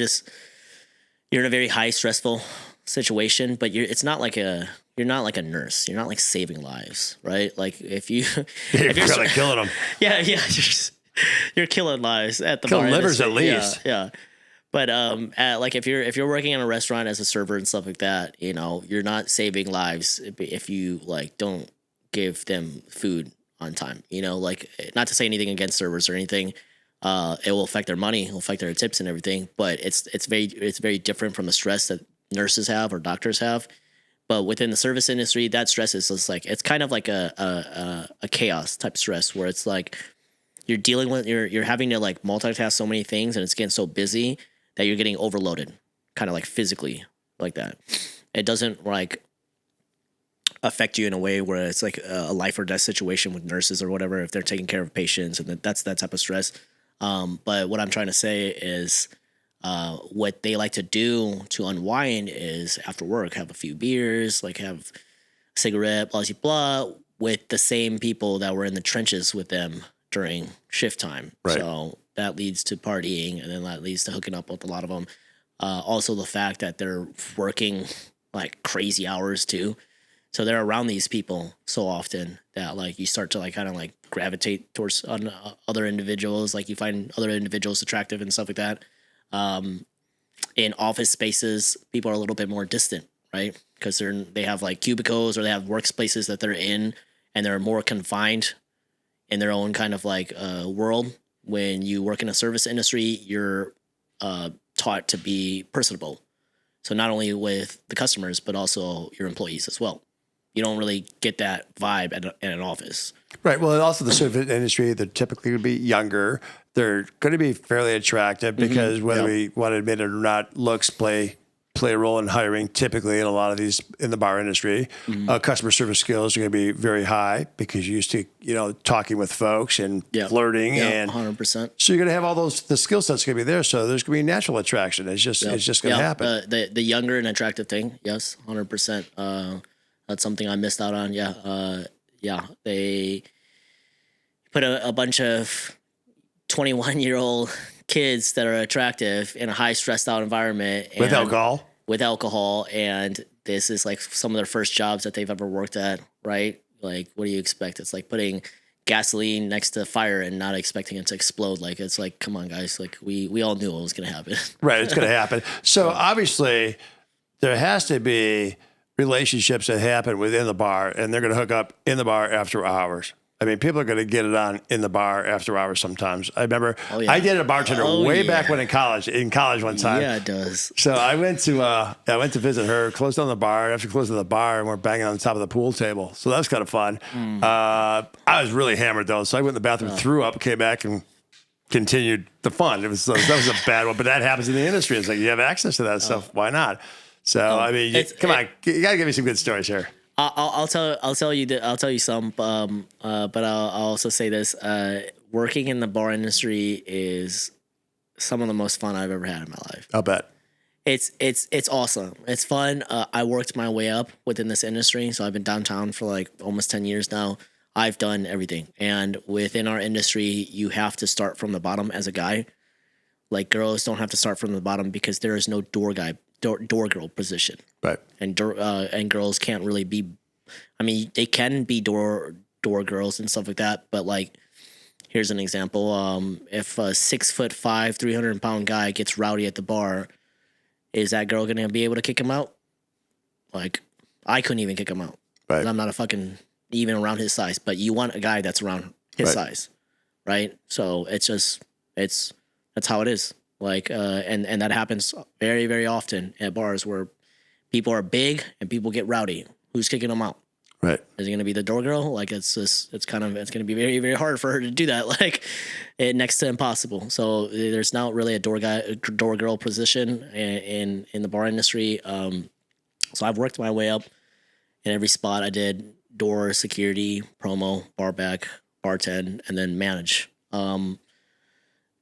in a very high stressful situation, but you're not like a nurse. You're not like saving lives, right? Like if you're really killing them. Yeah. You're killing lives at the bar. Killing livers at least. Yeah. But like if you're working in a restaurant as a server and stuff like that, you know, you're not saving lives if you like don't give them food on time. You know, like not to say anything against servers or anything. It will affect their money, it will affect their tips and everything. But it's very different from the stress that nurses have or doctors have. But within the service industry, that stress is just like it's kind of like a chaos type stress where it's like you're dealing with you're having to like multitask so many things and it's getting so busy that you're getting overloaded, kind of like physically like that. It doesn't like affect you in a way where it's like a life or death situation with nurses or whatever, if they're taking care of patients, and that's that type of stress. But what I'm trying to say is what they like to do to unwind is after work, have a few beers, like have a cigarette, blah, blah, blah, with the same people that were in the trenches with them during shift time. Right. So that leads to partying, and then that leads to hooking up with a lot of them. Also, the fact that they're working like crazy hours too, so they're around these people so often that like you start to like kind of like gravitate towards other individuals. Like you find other individuals attractive and stuff like that. In office spaces, people are a little bit more distant, right? Because they have like cubicles or they have workspaces that they're in, and they're more confined in their own kind of like world. When you work in a service industry, you're taught to be personable. So not only with the customers, but also your employees as well. You don't really get that vibe at an office. Right. Well, and also the service industry, they're typically going to be younger. They're going to be fairly attractive because whether we want to admit it or not, looks play a role in hiring typically in a lot of these in the bar industry. Customer service skills are going to be very high because you're used to, talking with folks and flirting and 100%. So you're going to have all the skill sets going to be there. So there's going to be natural attraction. It's just going to happen. The younger and attractive thing. Yes. 100%. That's something I missed out on. Yeah. They put a bunch of 21-year-old kids that are attractive in a high stressed out environment with alcohol, and this is like some of their first jobs that they've ever worked at, right? Like, what do you expect? It's like putting gasoline next to fire and not expecting it to explode. Like, it's like, come on, guys. Like, we all knew what was going to happen. Right, it's going to happen. So obviously, there has to be relationships that happen within the bar, and they're going to hook up in the bar after hours. I mean, people are going to get it on in the bar after hours sometimes. I remember yeah. I did a bartender way back when in college one time. Yeah, it does. So I went to visit her, closed down the bar. After closing the bar, and we're banging on the top of the pool table. So that was kind of fun. I was really hammered though, so I went in the bathroom, threw up, came back, and continued the fun. That was a bad one, but that happens in the industry. It's like you have access to that stuff. Why not? So I mean, come on, you gotta give me some good stories here. I'll tell you some, but I'll also say this: working in the bar industry is some of the most fun I've ever had in my life. I'll bet. It's awesome. It's fun. I worked my way up within this industry, so I've been downtown for like almost 10 years now. I've done everything, and within our industry, you have to start from the bottom as a guy. Like girls don't have to start from the bottom because there is no door girl position. Right. And girls can't really be. I mean, they can be door girls and stuff like that. But like, here's an example. If a 6'5", 300-pound guy gets rowdy at the bar, is that girl gonna be able to kick him out? Like, I couldn't even kick him out. Right. I'm not a fucking even around his size. But you want a guy that's around his size, right? So that's how it is. Like, and that happens very, very often at bars where people are big and people get rowdy. Who's kicking them out? Right. Is it going to be the door girl? Like, it's going to be very, very hard for her to do that. Like, next to impossible. So there's not really a door girl position in the bar industry. So I've worked my way up in every spot. I did door, security, promo, bar back, bartend, and then manage.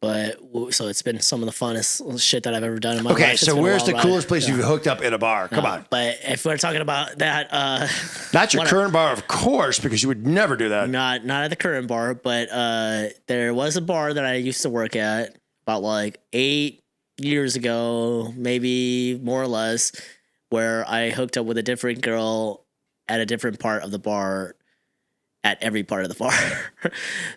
But so it's been some of the funnest shit that I've ever done in my life. Okay, so where's the coolest place you've hooked up in a bar? Come on. But if we're talking about that, not your current bar, of course, because you would never do that. Not at the current bar, but there was a bar that I used to work at about like 8 years ago, maybe more or less, where I hooked up with a different girl at a different part of the bar. At every part of the bar.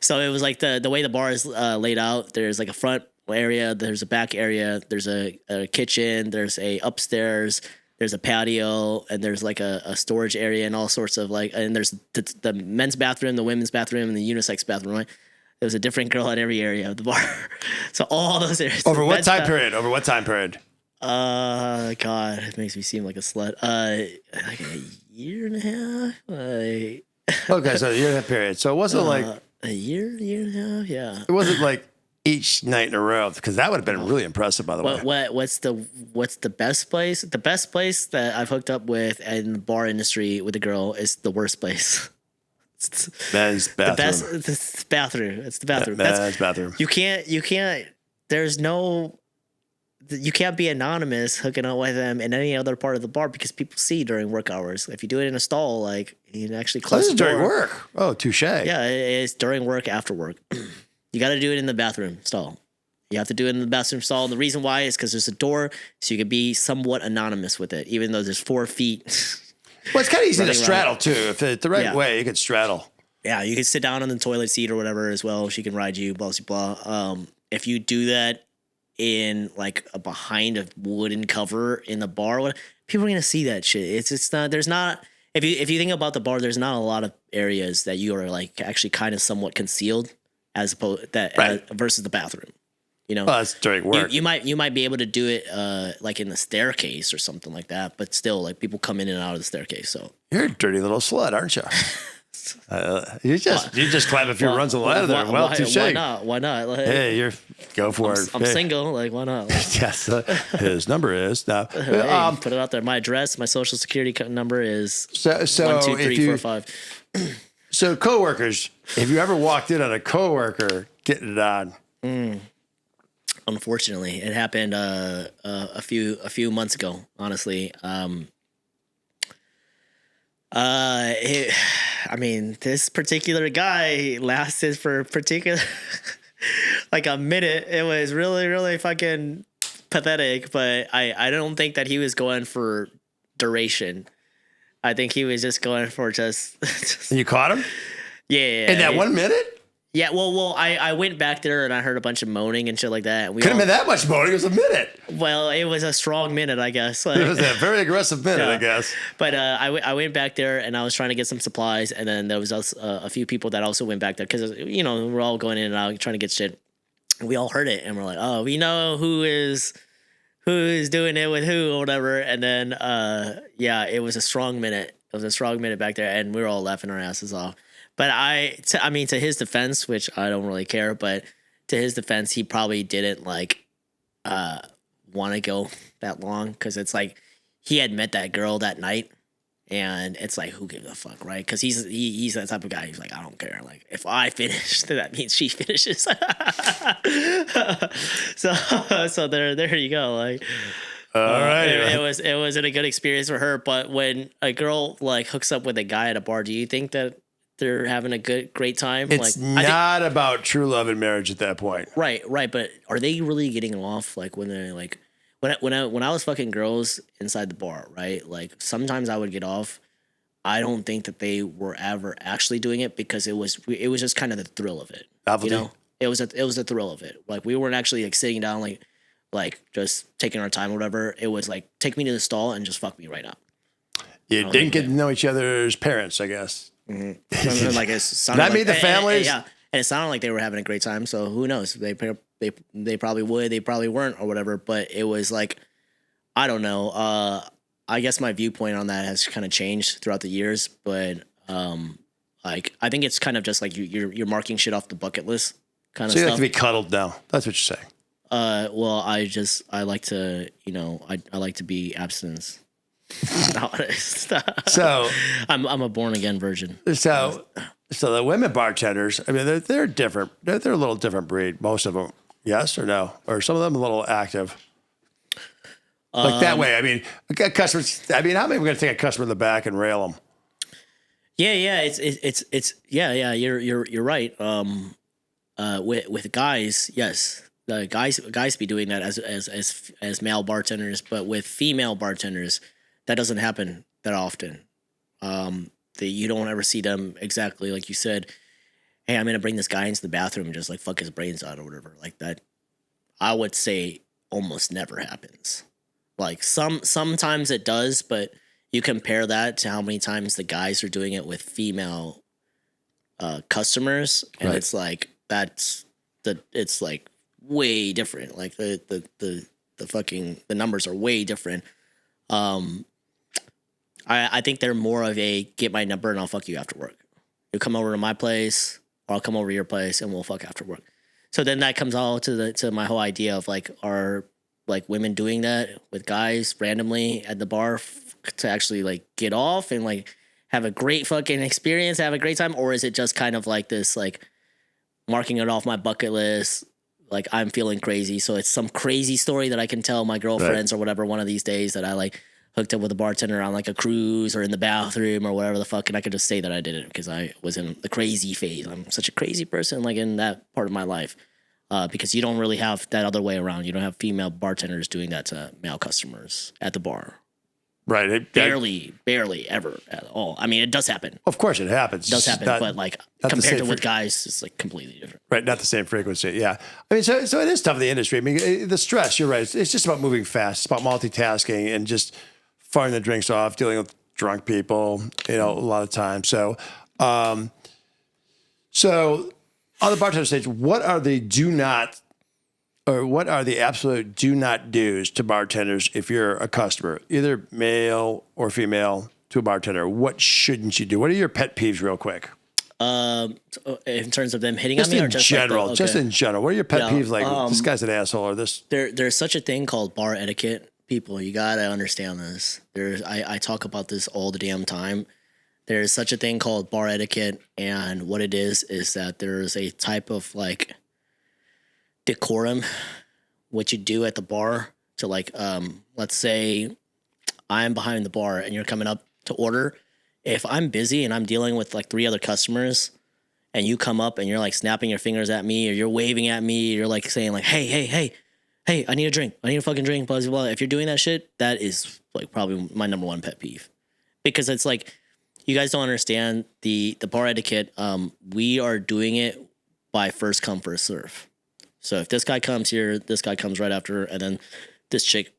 So it was like the way the bar is laid out. There's like a front area, there's a back area, there's a kitchen, there's a upstairs, there's a patio, and there's like a storage area and all sorts of like, and there's the men's bathroom, the women's bathroom, and the unisex bathroom, right? There was a different girl at every area of the bar. So all those areas. Over what time period? God, it makes me seem like a slut. Like a year and a half, like... Okay, so a year and a half period. So it wasn't like a year and a half, yeah. It wasn't like each night in a row, because that would have been really impressive, by the way. What's the best place? The best place that I've hooked up with in the bar industry with a girl is the worst place. Men's bathroom. It's the bathroom. It's the bathroom. Men's bathroom. You can't. There's no. You can't be anonymous hooking up with them in any other part of the bar because people see during work hours. If you do it in a stall, like you can actually close the door. During work. Oh, touche. Yeah, it's during work, after work. You got to do it in the bathroom stall. You have to do it in the bathroom stall. And the reason why is because there's a door, so you can be somewhat anonymous with it, even though there's 4 feet. Well, it's kind of easy to straddle too. If it's the right way, you can straddle. Yeah, you can sit down on the toilet seat or whatever as well. She can ride you, blah, blah, blah. If you do that in like a behind a wooden cover in the bar, people are gonna see that shit. It's not. There's not. If you think about the bar, there's not a lot of areas that you are like actually kind of somewhat concealed as opposed versus the bathroom. You know, that's during work. You might be able to do it like in the staircase or something like that, but still, like people come in and out of the staircase. So you're a dirty little slut, aren't you? You just clap if your runs a ladder there. Well, touche. Why not? Like, hey, go for it. I'm single. Like, why not? Like, yes, his number is now. Hey, put it out there. My address, my social security number is 1 2 3 4 5. So coworkers, have you ever walked in on a coworker getting it on? Unfortunately, it happened a few months ago. Honestly, I mean, this particular guy lasted for like a minute. It was really, really fucking pathetic, but I don't think that he was going for duration. I think he was just going for just And you caught him? Yeah. In that 1 minute? Yeah, well, I went back there and I heard a bunch of moaning and shit like that. We Couldn't have been that much moaning. It was a minute. Well, it was a strong minute, I guess. Like, It was a very aggressive minute, I guess. But I went back there and I was trying to get some supplies, and then there was a few people that also went back there because we're all going in and out trying to get shit. And we all heard it, and we're like, oh, we know who is doing it with who or whatever. And then it was a strong minute. It was a strong minute back there, and we were all laughing our asses off. But to his defense, which I don't really care, but to his defense, he probably didn't want to go that long because it's like he had met that girl that night, and it's like, who gives a fuck, right? Because he's that type of guy. He's like, I don't care. Like, if I finish, then that means she finishes. so there you go. Like, all right, it wasn't a good experience for her. But when a girl like hooks up with a guy at a bar, do you think that they're having a great time? It's not about true love and marriage at that point. Right. But are they really getting off? Like when they're like, when I was fucking girls inside the bar, right? Like sometimes I would get off. I don't think that they were ever actually doing it because it was just kind of the thrill of it. Novelty. It was a thrill of it. Like we weren't actually like sitting down like just taking our time or whatever. It was like, take me to the stall and just fuck me right up. You didn't get to know each other's parents, I guess. Mm-hmm. Like it sounded that made the families. And it sounded like they were having a great time. So who knows? They probably would. They probably weren't or whatever. But it was like, I don't know. I guess my viewpoint on that has kind of changed throughout the years. But like I think it's kind of just like you're marking shit off the bucket list kind of stuff. So you like to be cuddled now. That's what you're saying. Well, I like to I like to be abstinence. So I'm a born again virgin. So the women bartenders, I mean, they're different. They're a little different breed. Most of them, yes or no, or some of them a little active. Like that way. I mean, we got customers. I mean, how many we're going to take a customer in the back and rail them? Yeah. It's yeah. You're right. With guys, yes. The guys be doing that as male bartenders, but with female bartenders, that doesn't happen that often. You don't ever see them exactly like you said. Hey, I'm gonna bring this guy into the bathroom and just like fuck his brains out or whatever. Like that, I would say almost never happens. Like sometimes it does, but you compare that to how many times the guys are doing it with female customers, and It's like it's like way different. Like the numbers are way different. I think they're more of a get my number and I'll fuck you after work. You come over to my place or I'll come over to your place and we'll fuck after work. So then that comes all to my whole idea of like, are like women doing that with guys randomly at the bar to actually like get off and like have a great fucking experience, have a great time? Or is it just kind of like this, like marking it off my bucket list? Like I'm feeling crazy. So it's some crazy story that I can tell my girlfriends or whatever one of these days that I like hooked up with a bartender on like a cruise or in the bathroom or whatever the fuck. And I could just say that I did it because I was in the crazy phase. I'm such a crazy person like in that part of my life because you don't really have that other way around. You don't have female bartenders doing that to male customers at the bar. Right. Barely ever at all. I mean, it does happen. Of course it happens. It does happen, but like compared to with guys, it's like completely different. Right. Not the same frequency. Yeah. I mean, so it is tough in the industry. I mean, the stress, you're right. It's just about moving fast. It's about multitasking and just firing the drinks off, dealing with drunk people, a lot of times. So, so on the bartender stage, what are the absolute do not do's to bartenders if you're a customer, either male or female to a bartender? What shouldn't you do? What are your pet peeves real quick? In terms of them hitting on me or just general, like okay. Just in general. What are your pet peeves like this guy's an asshole or this? There's such a thing called bar etiquette. People, you gotta understand this. I talk about this all the damn time. There's such a thing called bar etiquette, and what it is that there's a type of like decorum, what you do at the bar to like, let's say I'm behind the bar and you're coming up to order. If I'm busy and I'm dealing with like 3 other customers and you come up and you're like snapping your fingers at me or you're waving at me, you're like saying like, hey, I need a drink. I need a fucking drink. Blah, blah, blah. If you're doing that shit, that is like probably my number one pet peeve because it's like, you guys don't understand the bar etiquette. We are doing it by first come, first serve. So if this guy comes here, this guy comes right after, and then this chick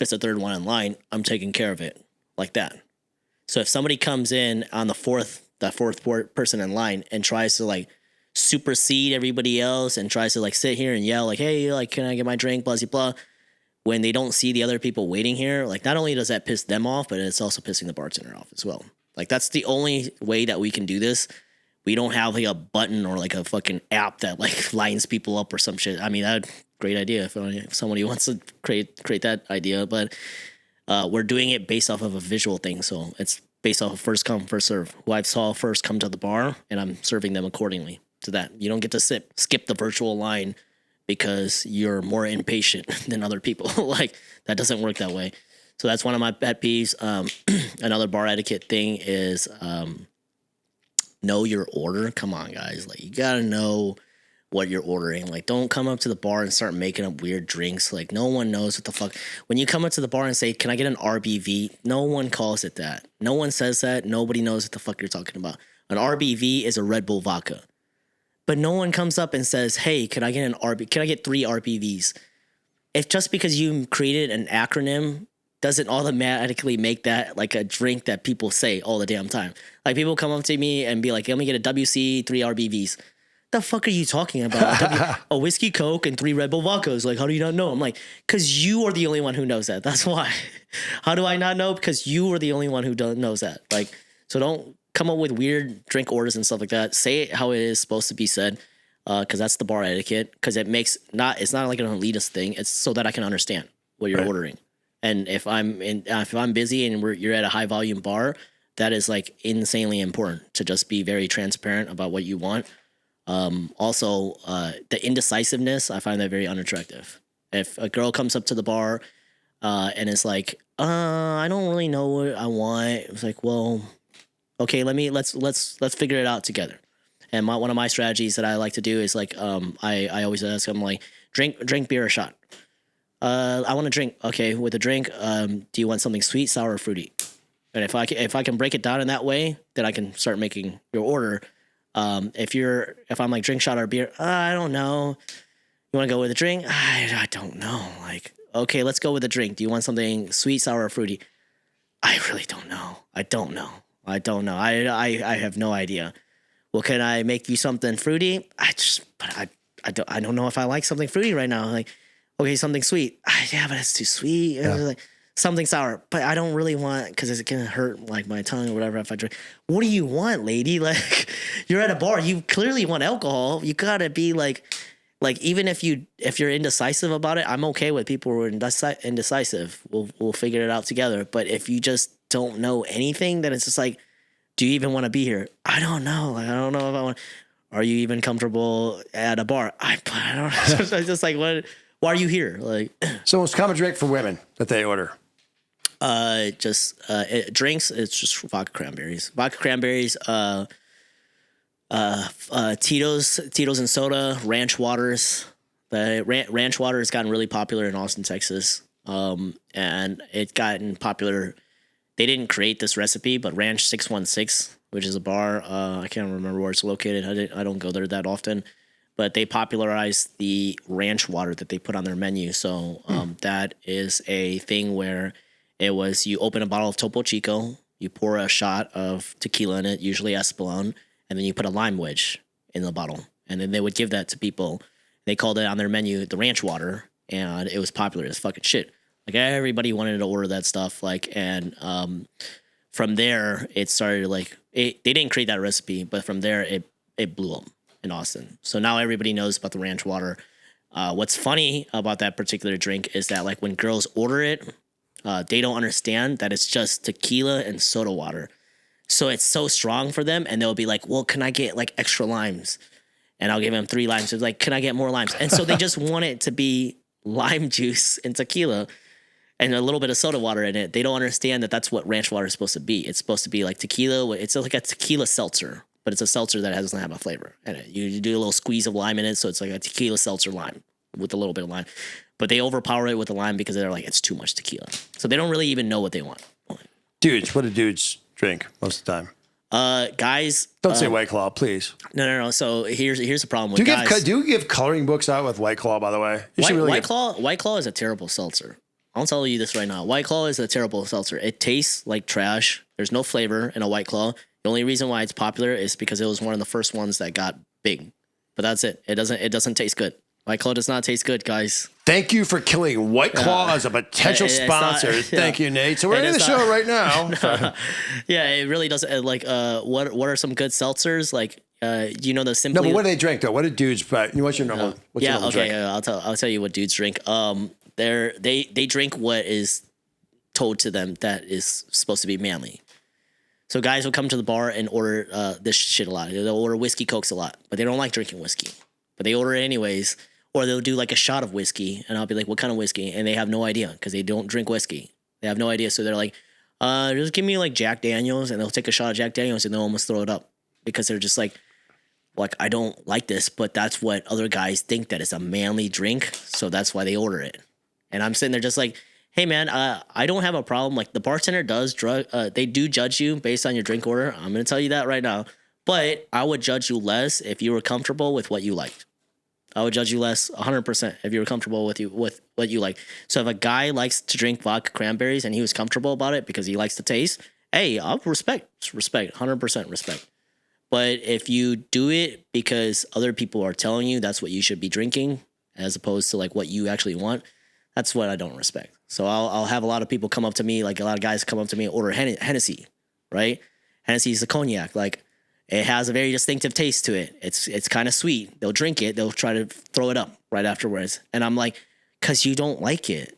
is the third one in line, I'm taking care of it like that. So if somebody comes in on that fourth person in line and tries to like supersede everybody else and tries to like sit here and yell like, hey, like, can I get my drink, blah, blah, blah, when they don't see the other people waiting here, like not only does that piss them off, but it's also pissing the bartender off as well. Like that's the only way that we can do this. We don't have like a button or like a fucking app that like lines people up or some shit. I mean, that's a great idea if somebody wants to create that idea, but we're doing it based off of a visual thing. So it's based off of first come, first serve. Who I saw first come to the bar, and I'm serving them accordingly to that. You don't get to skip the virtual line because you're more impatient than other people. Like that doesn't work that way. So that's one of my pet peeves. Another bar etiquette thing is know your order. Come on, guys. Like you gotta know what you're ordering. Like don't come up to the bar and start making up weird drinks. Like no one knows what the fuck. When you come up to the bar and say, can I get an RBV? No one calls it that. No one says that. Nobody knows what the fuck you're talking about. An RBV is a Red Bull vodka. But no one comes up and says, hey, can I get 3 RBVs? If just because you created an acronym doesn't automatically make that like a drink that people say all the damn time. Like people come up to me and be like, let me get a WC, 3 RBVs. The fuck are you talking about? A whiskey Coke and 3 Red Bull vodkas. Like, how do you not know? I'm like, because you are the only one who knows that. That's why. How do I not know? Because you are the only one who knows that. Like, so don't come up with weird drink orders and stuff like that. Say it how it is supposed to be said, because that's the bar etiquette. Because it's not like an elitist thing. It's so that I can understand what you're ordering. And if I'm busy and you're at a high volume bar, that is like insanely important to just be very transparent about what you want. Also, the indecisiveness, I find that very unattractive. If a girl comes up to the bar and is like, I don't really know what I want, it's like, well, okay, let's figure it out together. And one of my strategies that I like to do is like, I always ask them like, drink beer or shot. I want to drink. Okay, with a drink, do you want something sweet, sour, or fruity? And if I can break it down in that way, then I can start making your order. If I'm like drink, shot, or beer, I don't know. You want to go with a drink? I don't know. Like, okay, let's go with a drink. Do you want something sweet, sour, or fruity? I really don't know. I don't know. I have no idea. Well, can I make you something fruity? I don't know if I like something fruity right now. Like, okay, something sweet. Yeah, but it's too sweet. Yeah. Like, something sour, but I don't really want, because it's gonna hurt like my tongue or whatever if I drink. What do you want, lady? Like, you're at a bar. You clearly want alcohol. You gotta be like even if you're indecisive about it, I'm okay with people who are indecisive. We'll figure it out together. But if you just don't know anything, then it's just like, do you even want to be here? I don't know. Like, I don't know if I want. Are you even comfortable at a bar? I don't know. It's just like, what? Why are you here? Like, so most common drink for women that they order. Drinks. It's just vodka cranberries. Tito's and soda, ranch waters. The ranch water has gotten really popular in Austin, Texas. And it gotten popular. They didn't create this recipe, but Ranch 616, which is a bar, I can't remember where it's located. I don't go there that often, but they popularized the ranch water that they put on their menu. So that is a thing where it was, you open a bottle of Topo Chico, you pour a shot of tequila in it, usually Espolón, and then you put a lime wedge in the bottle. And then they would give that to people. They called it on their menu the ranch water, and it was popular as fucking shit. Like, everybody wanted to order that stuff. Like, and from there, it started like, they didn't create that recipe, but from there, it blew up in Austin. So now everybody knows about the ranch water. What's funny about that particular drink is that, like, when girls order it, they don't understand that it's just tequila and soda water. So it's so strong for them, and they'll be like, well, can I get like extra limes? And I'll give them 3 limes. It's like, can I get more limes? And so they just want it to be lime juice and tequila and a little bit of soda water in it. They don't understand that that's what ranch water is supposed to be. It's supposed to be like tequila. It's like a tequila seltzer, but it's a seltzer that doesn't have a flavor in it. You do a little squeeze of lime in it, so it's like a tequila seltzer lime with a little bit of lime. But they overpower it with the lime because they're like, it's too much tequila. So they don't really even know what they want. Dudes, what do dudes drink most of the time? Guys, Don't say White Claw, please. no. So here's the problem with guys. Do you give coloring books out with White Claw? By the way, White Claw is a terrible seltzer. I'll tell you this right now. White Claw is a terrible seltzer. It tastes like trash. There's no flavor in a White Claw. The only reason why it's popular is because it was one of the first ones that got big. But that's it. It doesn't taste good. White Claw does not taste good, guys. Thank you for killing White Claw as a potential sponsor. Thank you, Nate. So we're in the show right now. Yeah, it really doesn't. Like, what are some good seltzers? Like, you know the Simply. No, but what do they drink though? What do dudes? What's your normal? What's your normal drink? I'll tell you what dudes drink. They drink what is told to them that is supposed to be manly. So guys will come to the bar and order this shit a lot. They'll order whiskey cokes a lot, but they don't like drinking whiskey. But they order it anyways. Or they'll do like a shot of whiskey, and I'll be like, what kind of whiskey? And they have no idea because they don't drink whiskey. They have no idea. So they're like, just give me like Jack Daniels, and they'll take a shot of Jack Daniels and they'll almost throw it up because they're just like, I don't like this, but that's what other guys think that it's a manly drink. So that's why they order it. And I'm sitting there just like, hey man, I don't have a problem. Like the bartender they do judge you based on your drink order. I'm going to tell you that right now. But I would judge you less if you were comfortable with what you liked. I would judge you less 100% if you were comfortable with what you like. So if a guy likes to drink vodka cranberries and he was comfortable about it because he likes the taste, hey, I'll respect, 100% respect. But if you do it because other people are telling you that's what you should be drinking as opposed to like what you actually want, that's what I don't respect. So I'll have a lot of people come up to me, like a lot of guys come up to me and order Hennessy, right? Hennessy is a cognac. Like it has a very distinctive taste to it. It's kind of sweet. They'll drink it. They'll try to throw it up right afterwards. And I'm like, because you don't like it.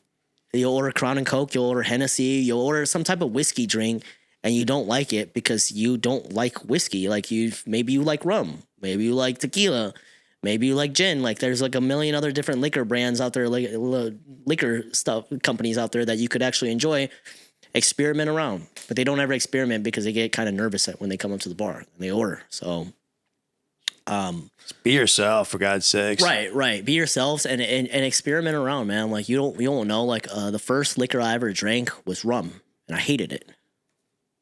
You'll order Crown and Coke. You'll order Hennessy. You'll order some type of whiskey drink, and you don't like it because you don't like whiskey. Like maybe you like rum. Maybe you like tequila. Maybe you like gin. Like there's like a million other different liquor brands out there, like liquor stuff companies out there that you could actually enjoy. Experiment around, but they don't ever experiment because they get kind of nervous when they come up to the bar and they order. So, be yourself for God's sakes. Right. Be yourselves and experiment around, man. Like you don't know. Like the first liquor I ever drank was rum, and I hated it.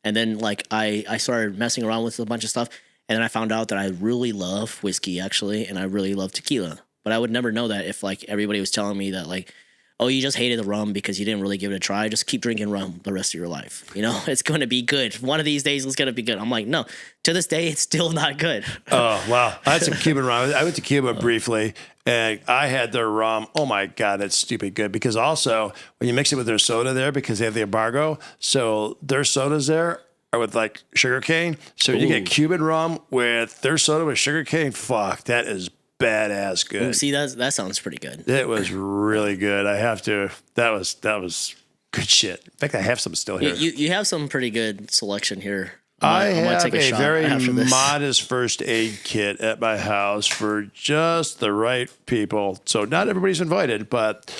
And then like I started messing around with a bunch of stuff, and then I found out that I really love whiskey actually, and I really love tequila. But I would never know that if like everybody was telling me that like, oh, you just hated the rum because you didn't really give it a try. Just keep drinking rum the rest of your life. You know, it's going to be good. One of these days, it's going to be good. I'm like, no, to this day, it's still not good. Oh, wow. I had some Cuban rum. I went to Cuba briefly, and I had their rum. Oh, my God, that's stupid good. Because also, when you mix it with their soda there, because they have the embargo, so their sodas there are with, like, sugar cane. So you get Cuban rum with their soda with sugar cane. Fuck, that is badass good. Ooh, see, that sounds pretty good. It was really good. I have to. That was good shit. In fact, I have some still here. You have some pretty good selection here. I have a very modest first aid kit at my house for just the right people. So not everybody's invited, but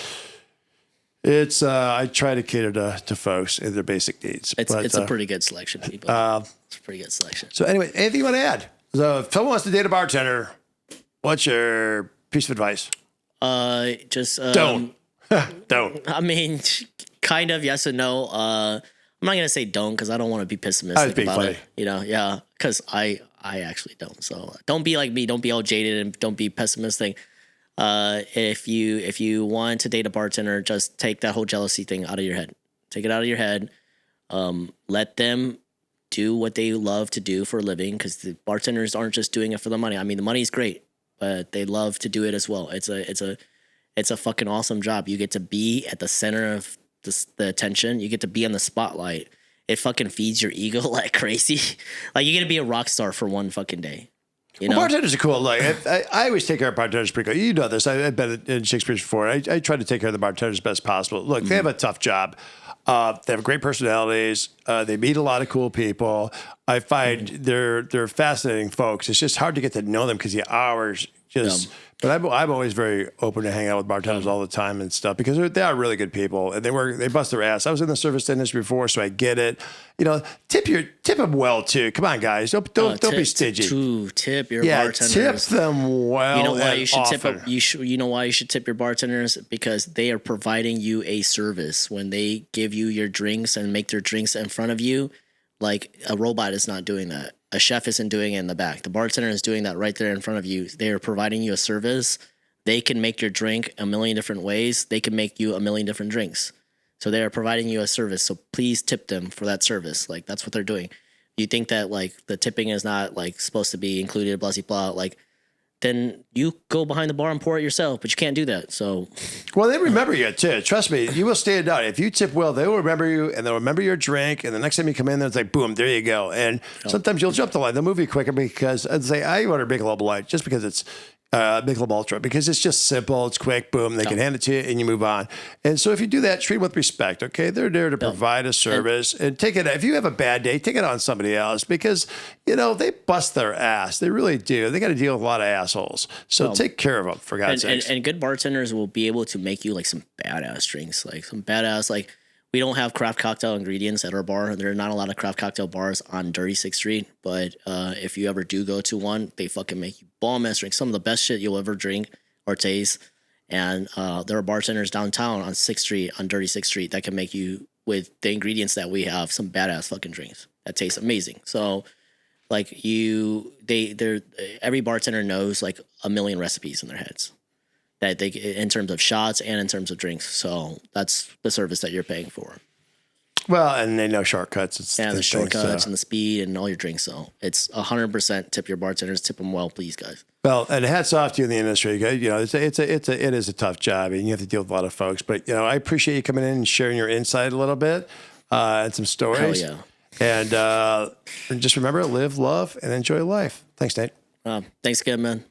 it's I try to cater to folks and their basic needs. It's a pretty good selection, people. It's a pretty good selection. So anyway, anything you want to add? So if someone wants to date a bartender, what's your piece of advice? Just don't. Don't. I mean, kind of yes and no. I'm not gonna say don't because I don't want to be pessimistic about it. You know, yeah, because I actually don't. So don't be like me. Don't be all jaded and don't be pessimistic. If you want to date a bartender, just take that whole jealousy thing out of your head. Take it out of your head. Let them do what they love to do for a living because the bartenders aren't just doing it for the money. I mean, the money's great, but they love to do it as well. It's a fucking awesome job. You get to be at the center of the attention. You get to be on the spotlight. It fucking feeds your ego like crazy. Like you get to be a rock star for one fucking day. You know? Bartenders are cool. Like I always take care of bartenders pretty good. You know this. I've been in Shakespeare before. I try to take care of the bartenders as best possible. Look, they have a tough job. They have great personalities. They meet a lot of cool people. I find they're fascinating folks. It's just hard to get to know them because the hours just. But I'm always very open to hang out with bartenders all the time and stuff because they are really good people and they bust their ass. I was in the service industry before, so I get it. You know, tip them well too. Come on, guys, don't be stingy. Tip your bartenders. Tip them well. You know why you should often. You know why you should tip your bartenders because they are providing you a service when they give you your drinks and make their drinks in front of you. Like a robot is not doing that. A chef isn't doing it in the back. The bartender is doing that right there in front of you. They are providing you a service. They can make your drink a million different ways. They can make you a million different drinks. So they are providing you a service. So please tip them for that service. Like that's what they're doing. You think that like the tipping is not like supposed to be included, blah, blah, blah. Like then you go behind the bar and pour it yourself, but you can't do that. So, well, they remember you too. Trust me, you will stand out. If you tip well, they will remember you and they'll remember your drink. And the next time you come in there, it's like, boom, there you go. And sometimes you'll jump the line. They'll move you quicker because I'd say I order Michelob Light just because it's Michelob Ultra, because it's just simple, it's quick, boom, they can hand it to you and you move on. And so if you do that, treat them with respect, okay? They're there to provide a service and take it. If you have a bad day, take it on somebody else because, you know, they bust their ass. They really do. They got to deal with a lot of assholes. So take care of them, for God's sake. And good bartenders will be able to make you like some badass drinks, like some badass, like we don't have craft cocktail ingredients at our bar. There are not a lot of craft cocktail bars on Dirty 6th Street, but if you ever do go to one, they fucking make you bomb-ass drinks. Some of the best shit you'll ever drink or taste. And there are bartenders downtown on 6th Street, on Dirty 6th Street, that can make you, with the ingredients that we have, some badass fucking drinks that taste amazing. So, like every bartender knows like a million recipes in their heads. That they, in terms of shots and in terms of drinks. So that's the service that you're paying for. Well, and they know shortcuts. It's the shortcuts and the speed and all your drinks. So it's 100% tip your bartenders. Tip them well, please, guys. Well, and hats off to you in the industry. You know, it is a tough job, and you have to deal with a lot of folks. But you know, I appreciate you coming in and sharing your insight a little bit and some stories. Hell yeah. And just remember, live, love, and enjoy life. Thanks, Nate. Thanks again, man.